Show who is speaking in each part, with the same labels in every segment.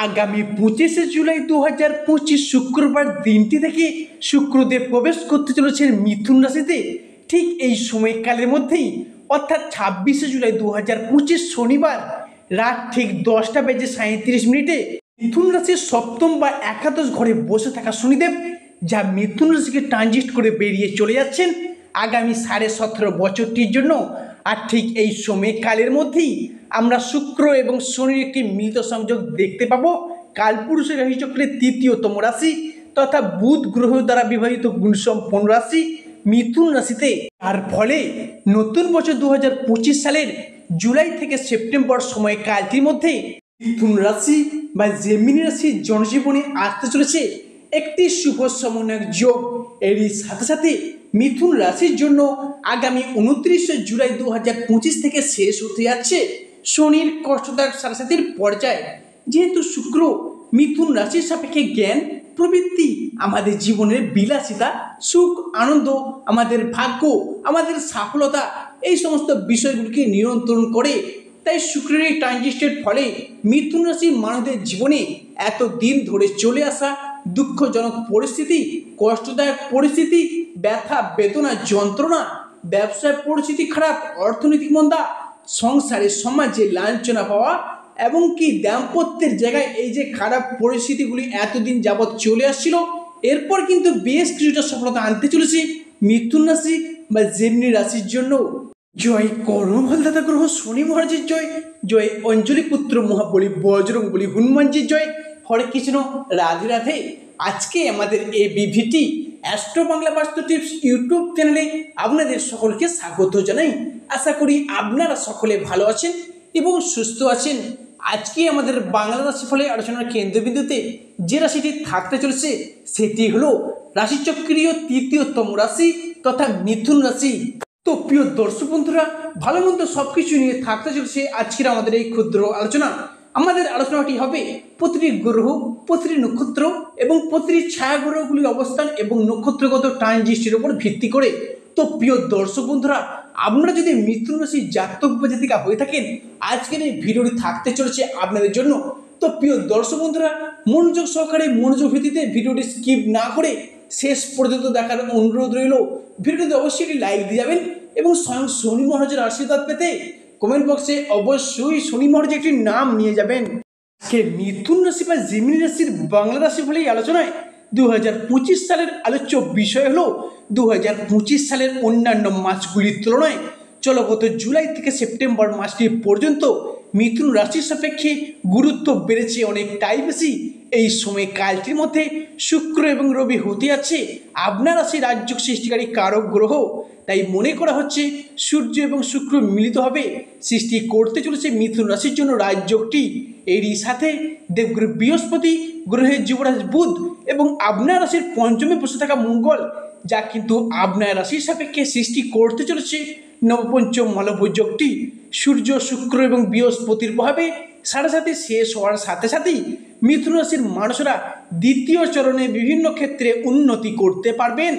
Speaker 1: আগামী 25শে জুলাই 2025 শুক্রবার দিনটি থেকে শুক্রদেব প্রবেশ করতে চলেছেন মিথুন রাশিতে। ঠিক এই সময়কালের মধ্যেই অর্থাৎ 26শে জুলাই 2025 শনিবার রাত ঠিক 10:37 মিথুন রাশির সপ্তম বা একাদশ ঘরে বসে থাকা শনিদেব যা মিথুন রাশিকে ট্রানজিট করে বেরিয়ে চলে যাচ্ছেন আগামী 17.5 বছরটির জন্য। আর ঠিক এই সময়কালের মধ্যেই আমরা শুক্র এবং শনির একটি মিলিত সংযোগ দেখতে পাবো কালপুরুষের রাশিচক্রের তৃতীয়তম রাশি তথা বুধ গ্রহ দ্বারা বিভাজিত গুণসম্পন্ন রাশি মিথুন রাশিতে। তার ফলে নতুন বছর 2025 সালের জুলাই থেকে সেপ্টেম্বর সময়কালটির মধ্যে মিথুন রাশি বা জেমিনি রাশির জনজীবনে আসতে চলেছে একটি শুভ সমন্বয়ক যোগ। এরই সাথে সাথে মিথুন রাশির জন্য আগামী 29শে জুলাই 2025 থেকে শেষ হতে যাচ্ছে শনির কষ্টদায়ক সারাসাতির পর্যায়। যেহেতু শুক্র মিথুন রাশির সাপেক্ষে জ্ঞান প্রবৃত্তি, আমাদের জীবনের বিলাসিতা, সুখ আনন্দ, আমাদের ভাগ্য, আমাদের সফলতা, এই সমস্ত বিষয়গুলিকে নিয়ন্ত্রণ করে। তাই শুক্রের এই ট্রানজিটের ফলে মিথুন রাশির মানুষদের জীবনে এতদিন ধরে চলে আসা দুঃখজনক পরিস্থিতি, কষ্টদায়ক পরিস্থিতি, ব্যথা বেদনা যন্ত্রণা, ব্যবসায় পরিস্থিতি খারাপ, অর্থনৈতিক মন্দা, সংসারে সমাজে লাঞ্ছনা পাওয়া এবং কি দাম্পত্যের জায়গায় এই যে খারাপ পরিস্থিতিগুলি এতদিন যাবৎ চলে আসছিল, এরপর কিন্তু বেশ কিছুটা সফলতা আনতে চলেছে মিথুন রাশি বা জেমিনি রাশির জন্য। জয় কর্মফলদাতা গ্রহ শনি মহারাজের জয়, জয় অঞ্জলি পুত্র মহাবলী বজরং বলি হনুমানজির জয়। হরে কৃষ্ণ, রাধে রাধে। আজকে আমাদের এই বিভিটি অ্যাস্ট্রো বাংলা বাস্তু টিপস ইউটিউব চ্যানেলে আপনাদের সকলকে স্বাগত জানাই। আশা করি আপনারা সকলে ভালো আছেন এবং সুস্থ আছেন। আজকে আমাদের বাংলা রাশিফলে আলোচনার কেন্দ্রবিন্দুতে যে রাশিটি থাকতে চলেছে সেটি হলো রাশিচক্রীয় তৃতীয়তম রাশি তথা মিথুন রাশি। তো প্রিয় দর্শক বন্ধুরা, ভালো মন্দ সবকিছু নিয়ে থাকতে চলেছে আজকের আমাদের এই ক্ষুদ্র আলোচনা। আমাদের আলোচনাটি হবে প্রতিটি গ্রহ, প্রতিটি নক্ষত্র এবং প্রতিটি ছায়া গ্রহগুলির অবস্থান এবং নক্ষত্রগত ট্রানজিটের উপর ভিত্তি করে। তো প্রিয় দর্শক বন্ধুরা, আপনারা যদি মিথুন রাশির জাতক বা জাতিকা হয়ে থাকেন, আজকের এই ভিডিওটি থাকতে চলেছে আপনাদের জন্য। তো প্রিয় দর্শক বন্ধুরা, মনোযোগ সহকারে মনোযোগ ভিত্তিতে ভিডিওটি স্কিপ না করে শেষ পর্যন্ত দেখার অনুরোধ রইল। ভিডিওটিতে অবশ্যই একটি লাইক দিয়ে যাবেন এবং স্বয়ং শনি মহারাজের আশীর্বাদ পেতে কমেন্ট বক্সে অবশ্যই শনি মহারাজের একটি নাম নিয়ে যাবেন। আজকে মিথুন রাশি বা জেমিনি রাশির বাংলা রাশি ফলে আলোচনায় 2025 সালের আলোচ্য বিষয় হলো 2025 সালের অন্যান্য মাসগুলির তুলনায় চলগত জুলাই থেকে সেপ্টেম্বর মাসটি পর্যন্ত মিথুন রাশির সাপেক্ষে গুরুত্ব বেড়েছে অনেকটাই বেশি। এই সময়কালটির মধ্যে শুক্র এবং রবি হতে আছে আপনার রাশির রাজ্য সৃষ্টিকারী কারক গ্রহ। তাই মনে করা হচ্ছে সূর্য এবং শুক্র মিলিত হবে সৃষ্টি করতে চলেছে মিথুন রাশির জন্য রাজযোগটি। এরই সাথে দেবগুরু বৃহস্পতি, গ্রহের যুবরাজ বুধ এবং আপনার রাশির পঞ্চমে বসে থাকা মঙ্গল, যা কিন্তু আপনার রাশির সাপেক্ষে সৃষ্টি করতে চলেছে নবপঞ্চম মালভযোগটি। সূর্য, শুক্র এবং বৃহস্পতির প্রভাবে সাড়ে শেষ হওয়ার সাথে সাথেই মিথুন রাশির মানুষরা দ্বিতীয় চরণে বিভিন্ন ক্ষেত্রে উন্নতি করতে পারবেন।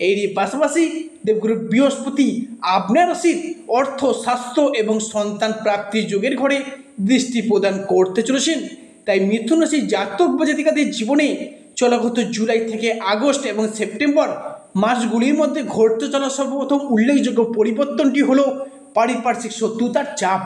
Speaker 1: এরই পাশাপাশি দেবগুরু বৃহস্পতি আপনার রাশির অর্থ, স্বাস্থ্য এবং সন্তান প্রাপ্তির যোগের ঘরে দৃষ্টি প্রদান করতে চলেছেন। তাই মিথুন রাশির জাতক বা জাতিকাদের জীবনে চলাগত জুলাই থেকে আগস্ট এবং সেপ্টেম্বর মাসগুলির মধ্যে ঘটতে চলা সর্বপ্রথম উল্লেখযোগ্য পরিবর্তনটি হলো পারিপার্শ্বিক শত্রুতার চাপ।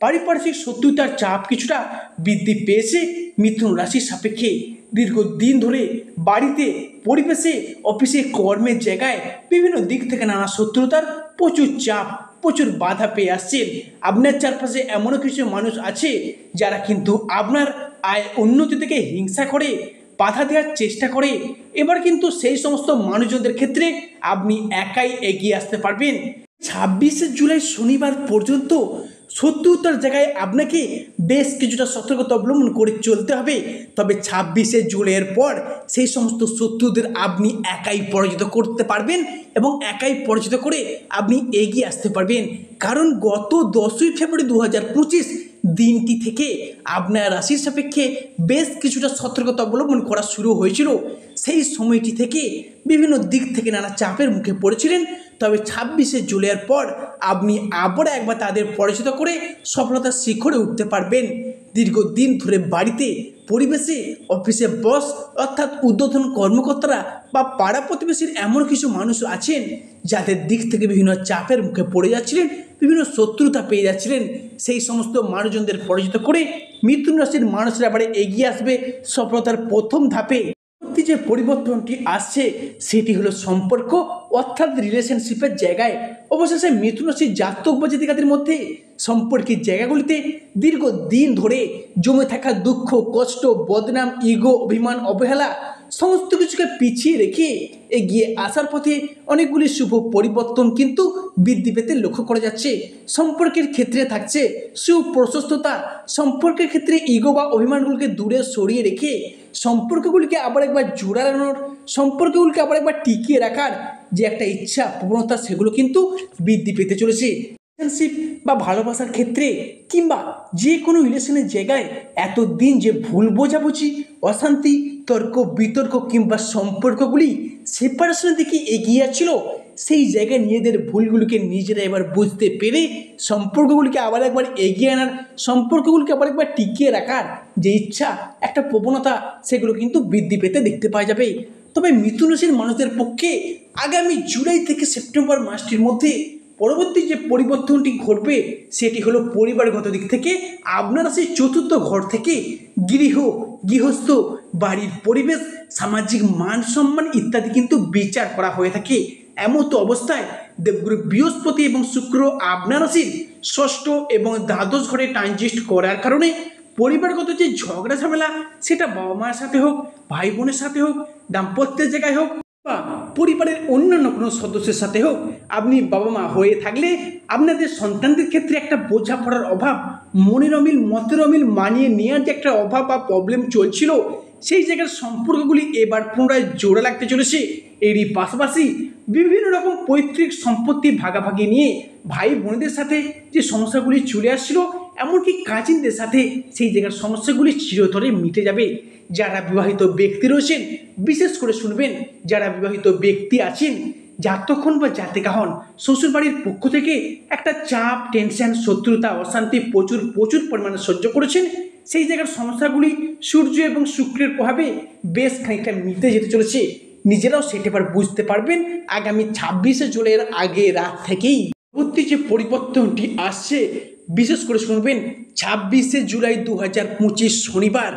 Speaker 1: পারিপার্শ্বিক শত্রুতার চাপ কিছুটা বৃদ্ধি পেয়েছে মিথুন রাশির সাপেক্ষে। দীর্ঘদিন ধরে বাড়িতে, পরিবেশে, অফিসে, কর্মের জায়গায় বিভিন্ন দিক থেকে নানা শত্রুতার প্রচুর চাপ, প্রচুর বাধা পেয়ে আসছেন। আপনার চারপাশে এমনও কিছু মানুষ আছে যারা কিন্তু আপনার আয় উন্নতি থেকে হিংসা করে, বাধা দেওয়ার চেষ্টা করে। এবার কিন্তু সেই সমস্ত মানুষজনদের ক্ষেত্রে আপনি একাই এগিয়ে আসতে পারবেন। 26শে জুলাই শনিবার পর্যন্ত শত্রুতার জায়গায় আপনাকে বেশ কিছুটা সতর্কতা অবলম্বন করে চলতে হবে। তবে 26শে জুলাইয়ের পর সেই সমস্ত শত্রুদের আপনি একাই পরাজিত করতে পারবেন এবং একাই পরাজিত করে আপনি এগিয়ে আসতে পারবেন। কারণ গত 10ই ফেব্রুয়ারি 2025 দিনটি থেকে আপনার রাশির সাপেক্ষে বেশ কিছুটা সতর্কতা অবলম্বন করা শুরু হয়েছিল। সেই সময়টি থেকে বিভিন্ন দিক থেকে নানা চাপের মুখে পড়েছিলেন। তবে 26শে জুলাইয়ের পর আপনি আবার একবার তাদের পরাজিত করে সফলতার শিখরে উঠতে পারবেন। দীর্ঘদিন ধরে বাড়িতে, পরিবেশে অফিসে বস অর্থাৎ ঊর্ধ্বতন কর্মকর্তারা বা পাড়া প্রতিবেশীর এমন কিছু মানুষ আছেন যাদের দিক থেকে বিভিন্ন চাপের মুখে পড়ে যাচ্ছিলেন, বিভিন্ন শত্রুতা পেয়ে যাচ্ছিলেন, সেই সমস্ত মানুষজনদের পরাজিত করে মিথুন রাশির মানুষরা এবারে এগিয়ে আসবে সফলতার প্রথম ধাপে। যে পরিবর্তনটি আসছে সেটি হলো সম্পর্ক অর্থাৎ রিলেশনশিপের জায়গায়। অবশেষে মিথুন রাশির জাতক বা জাতিকাদের মধ্যে সম্পর্কের জায়গাগুলিতে দীর্ঘদিন ধরে জমে থাকা দুঃখ, কষ্ট, বদনাম, ইগো, অভিমান, অবহেলা সমস্ত কিছুকে পিছিয়ে রেখে এগিয়ে আসার পথে অনেকগুলি শুভ পরিবর্তন কিন্তু বৃদ্ধি পেতে লক্ষ্য করা যাচ্ছে। সম্পর্কের ক্ষেত্রে থাকছে সুপ্রশস্ততা, সম্পর্কের ক্ষেত্রে ইগো বা অভিমানগুলোকে দূরে সরিয়ে রেখে সম্পর্কগুলিকে আবার একবার জোড়ানোর, সম্পর্কগুলিকে আবার একবার টিকিয়ে রাখার যে একটা ইচ্ছা প্রবণতা সেগুলো কিন্তু বৃদ্ধি পেতে চলেছে। রিলেশনশিপ বা ভালোবাসার ক্ষেত্রে কিংবা যে কোনো রিলেশনের জায়গায় এতদিন যে ভুল বোঝাবুঝি, অশান্তি, তর্ক বিতর্ক কিংবা সম্পর্কগুলি সেপারেশনের দিকে এগিয়ে যাচ্ছিল, সেই জায়গায় নিজেদের ভুলগুলিকে নিজেরা এবার বুঝতে পেরে সম্পর্কগুলিকে আবার একবার এগিয়ে আনার, সম্পর্কগুলিকে আবার একবার টিকিয়ে রাখার যে ইচ্ছা, একটা প্রবণতা সেগুলো কিন্তু বৃদ্ধি পেতে দেখতে পাওয়া যাবে। তবে মিথুন রাশির মানুষদের পক্ষে আগামী জুলাই থেকে সেপ্টেম্বর মাসটির মধ্যে পরবর্তী যে পরিবর্তনটি ঘটবে সেটি হলো পরিবারগত দিক থেকে আপনার রাশির চতুর্থ ঘর থেকে গৃহস্থ, বাড়ির পরিবেশ, সামাজিক মান সম্মান ইত্যাদি কিন্তু বিচার করা হয়ে থাকে। এমতো অবস্থায় দেবগুরু বৃহস্পতি এবং শুক্র আপনার রাশির ষষ্ঠ এবং দ্বাদশ ঘরে ট্রানজিট করার কারণে পরিবারগত যে ঝগড়া ঝামেলা সেটা বাবা মায়ের সাথে হোক, ভাই বোনের সাথে হোক, দাম্পত্যের জায়গায় হোক বা পরিবারের অন্যান্য কোনো সদস্যের সাথে হোক, আপনি বাবা মা হয়ে থাকলে আপনাদের সন্তানদের ক্ষেত্রে একটা বোঝাপড়ার অভাব, মনের অমিল মতের অমিল মানিয়ে নেওয়ার যে একটা অভাব বা প্রবলেম চলছিল, সেই জায়গার সম্পর্কগুলি এবার পুনরায় জোড়া লাগতে চলেছে। এরই পাশাপাশি বিভিন্ন রকম পৈতৃক সম্পত্তি ভাগাভাগি নিয়ে ভাই বোনদের সাথে যে সমস্যাগুলি চলে আসছিল, এমনকি কাজিনদের সাথে সেই জায়গার সমস্যাগুলি চিরতরে মিটে যাবে। যারা বিবাহিত ব্যক্তি রয়েছেন বিশেষ করে শুনবেন, যারা বিবাহিত ব্যক্তি আছেন, জাতকহন বা জাতিকা হন, শ্বশুরবাড়ির পক্ষ থেকে একটা চাপ, টেনশন, শত্রুতা, অশান্তি প্রচুর পরিমাণে সহ্য করেছেন, সেই জায়গার সমস্যাগুলি সূর্য এবং শুক্রের প্রভাবে বেশ খানিকটা মিটে যেতে চলেছে। নিজেরাও সেটা এবার বুঝতে পারবেন আগামী 26শে জুলাইয়ের আগে রাত থেকেই। পরবর্তী যে পরিবর্তনটি আসছে বিশেষ করে শুনবেন 26শে জুলাই 2025 শনিবার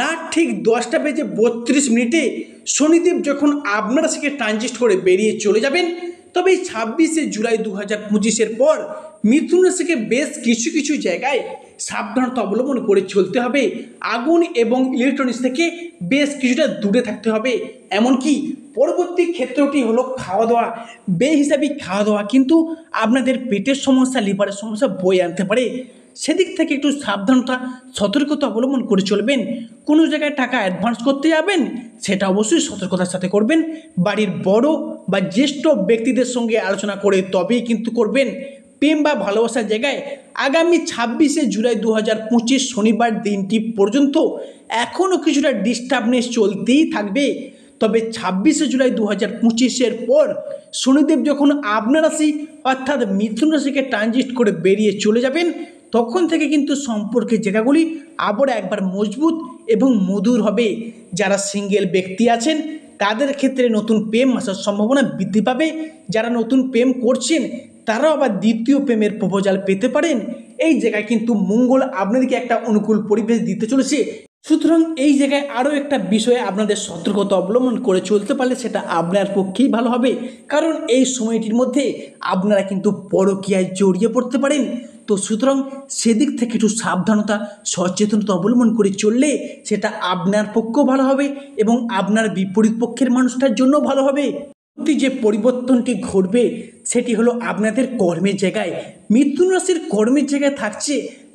Speaker 1: রাত ঠিক 10:32 শনিদেব যখন আপনার রাশিকে ট্রানজিট করে বেরিয়ে চলে যাবেন, তবে এই 26শে জুলাই 2025-এর পর মিথুন রাশিকে বেশ কিছু জায়গায় সাবধানতা অবলম্বন করে চলতে হবে। আগুন এবং ইলেকট্রনিক্স থেকে বেশ কিছুটা দূরে থাকতে হবে। এমনকি পরবর্তী ক্ষেত্রটি হলো খাওয়া দাওয়া। বেহিসাবি খাওয়া দাওয়া কিন্তু আপনাদের পেটের সমস্যা, লিভারের সমস্যা বয়ে আনতে পারে। সেদিক থেকে একটু সাবধানতা, সতর্কতা অবলম্বন করে চলবেন। কোনো জায়গায় টাকা অ্যাডভান্স করতে যাবেন সেটা অবশ্যই সতর্কতার সাথে করবেন। বাড়ির বড় বা জ্যেষ্ঠ ব্যক্তিদের সঙ্গে আলোচনা করে তবেই কিন্তু করবেন। প্রেম বা ভালোবাসার জায়গায় আগামী 26শে জুলাই 2025 শনিবার দিনটি পর্যন্ত এখনও কিছুটা ডিস্টার্বনেস চলতেই থাকবে। তবে 26শে জুলাই 2025-এর পর শনিদেব যখন আপনার রাশি অর্থাৎ মিথুন রাশিকে ট্রানজিট করে বেরিয়ে চলে যাবেন, তখন থেকে কিন্তু সম্পর্কের জায়গাগুলি আবার একবার মজবুত এবং মধুর হবে। যারা সিঙ্গেল ব্যক্তি আছেন তাদের ক্ষেত্রে নতুন প্রেম আসার সম্ভাবনা বৃদ্ধি পাবে। যারা নতুন প্রেম করছেন তারাও আবার দ্বিতীয় প্রেমের প্রপোজাল পেতে পারেন। এই জায়গায় কিন্তু মঙ্গল আপনাদেরকে একটা অনুকূল পরিবেশ দিতে চলেছে। সুতরাং এই জায়গায় আরও একটা বিষয়ে আপনাদের সতর্কতা অবলম্বন করে চলতে পারলে সেটা আপনার পক্ষেই ভালো হবে। কারণ এই সময়টির মধ্যে আপনারা কিন্তু পরকীয়ায় জড়িয়ে পড়তে পারেন। তো সুতরাং সেদিক থেকে একটু সাবধানতা, সচেতনতা অবলম্বন করে চললে সেটা আপনার পক্ষেও ভালো হবে এবং আপনার বিপরীত পক্ষের মানুষটার জন্য ভালো হবে। যে পরিবর্তনটি ঘটবে সেটি হলো আপনাদের কর্মের জায়গায়। মিথুন রাশির কর্মের জায়গায় থাকছে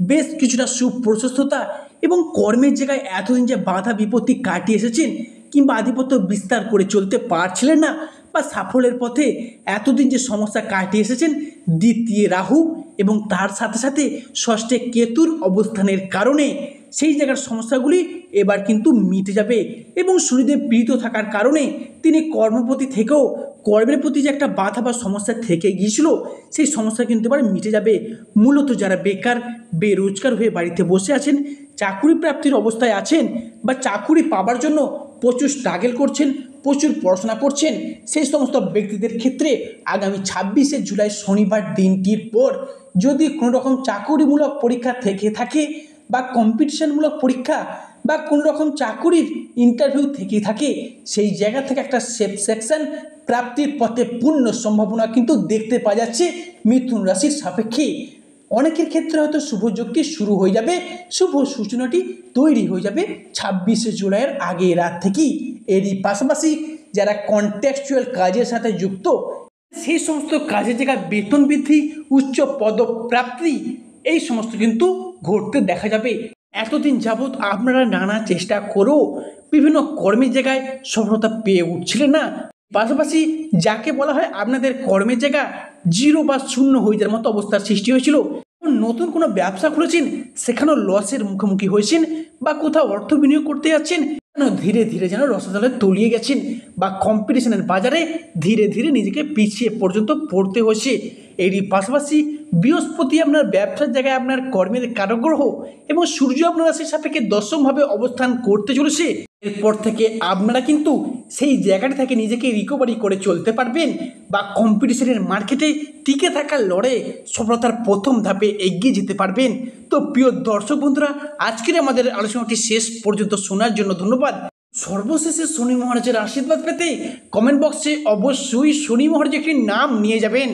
Speaker 1: বেশ কিছুটা সুপ্রশস্ততা এবং কর্মের জায়গায় এতদিন যে বাধা বিপত্তি কাটিয়ে এসেছেন কিংবা আধিপত্য বিস্তার করে চলতে পারছিলেন না বা সাফল্যের পথে এতদিন যে সমস্যা কাটিয়ে এসেছেন, দ্বিতীয় রাহু এবং তার সাথে সাথে ষষ্ঠে কেতুর অবস্থানের কারণে সেই জায়গার সমস্যাগুলি এবার কিন্তু মিটে যাবে। এবং শনিদেব পীড়িত থাকার কারণে তিনি কর্মপতি থেকেও কর্মের প্রতি যে একটা বাধা বা সমস্যা থেকে গিয়েছিল সেই সমস্যা কিন্তু এবার মিটে যাবে। মূলত যারা বেকার বেরোজগার হয়ে বাড়িতে বসে আছেন, চাকুরি প্রাপ্তির অবস্থায় আছেন বা চাকুরি পাবার জন্য প্রচুর স্ট্রাগল করছেন, প্রচুর পড়াশোনা করছেন, সেই সমস্ত ব্যক্তিদের ক্ষেত্রে আগামী 26শে জুলাই শনিবার দিনটির পর যদি কোনো রকম চাকুরিমূলক পরীক্ষা থেকে থাকে বা কম্পিটিশনমূলক পরীক্ষা বা কোনো রকম চাকুরির ইন্টারভিউ থেকে থাকে, সেই জায়গা থেকে একটা সেফ সেকশন প্রাপ্তির পথে পূর্ণ সম্ভাবনা কিন্তু দেখতে পাওয়া যাচ্ছে মিথুন রাশির সাপেক্ষে। অনেকের ক্ষেত্রে হয়তো শুভযোগটি শুরু হয়ে যাবে, শুভ সূচনাটি তৈরি হয়ে যাবে 26শে জুলাইয়ের আগে রাত থেকেই। এরই পাশাপাশি যারা কন্ট্যাকচুয়াল কাজের সাথে যুক্ত, সেই সমস্ত কাজের জায়গায় বেতন বৃদ্ধি, উচ্চ পদপ্রাপ্তি এই সমস্ত কিন্তু ঘটতে দেখা যাবে। এতদিন যাবৎ আপনারা নানা চেষ্টা করেও বিভিন্ন কর্মের জায়গায় সফলতা পেয়ে উঠছিলেন না, পাশাপাশি যাকে বলা হয় আপনাদের কর্মের জায়গা জিরো বা শূন্য হয়ে যাওয়ার মতো অবস্থার সৃষ্টি হয়েছিল। নতুন কোনো ব্যবসা খুলেছেন, সেখানেও লসের মুখোমুখি হয়েছেন, বা কোথাও অর্থ বিনিয়োগ করতে যাচ্ছেন, ধীরে ধীরে যেন রসাতলে তলিয়ে গেছেন, বা কম্পিটিশনের বাজারে ধীরে ধীরে নিজেকে পিছিয়ে পর্যন্ত পড়তে হয়েছে। এরই পাশাপাশি বৃহস্পতি আপনার ব্যবসার জায়গায় আপনার কর্মের কারগ্রহ এবং সূর্য আপনার রাশির সাপেক্ষে দশমভাবে অবস্থান করতে চলেছে। এরপর থেকে আপনারা কিন্তু সেই জায়গাটা থেকে নিজেকে রিকভারি করে চলতে পারবেন, বা কম্পিটিশনের মার্কেটে টিকে থাকার লড়াইয়ে সফলতার প্রথম ধাপে এগিয়ে যেতে পারবেন। তো প্রিয় দর্শক বন্ধুরা, আজকের আমাদের আলোচনাটি শেষ পর্যন্ত শোনার জন্য ধন্যবাদ। সর্বশেষে শনি মহারাজের আশীর্বাদ পেতে কমেন্ট বক্সে অবশ্যই শনি মহারাজ একটি নাম নিয়ে যাবেন।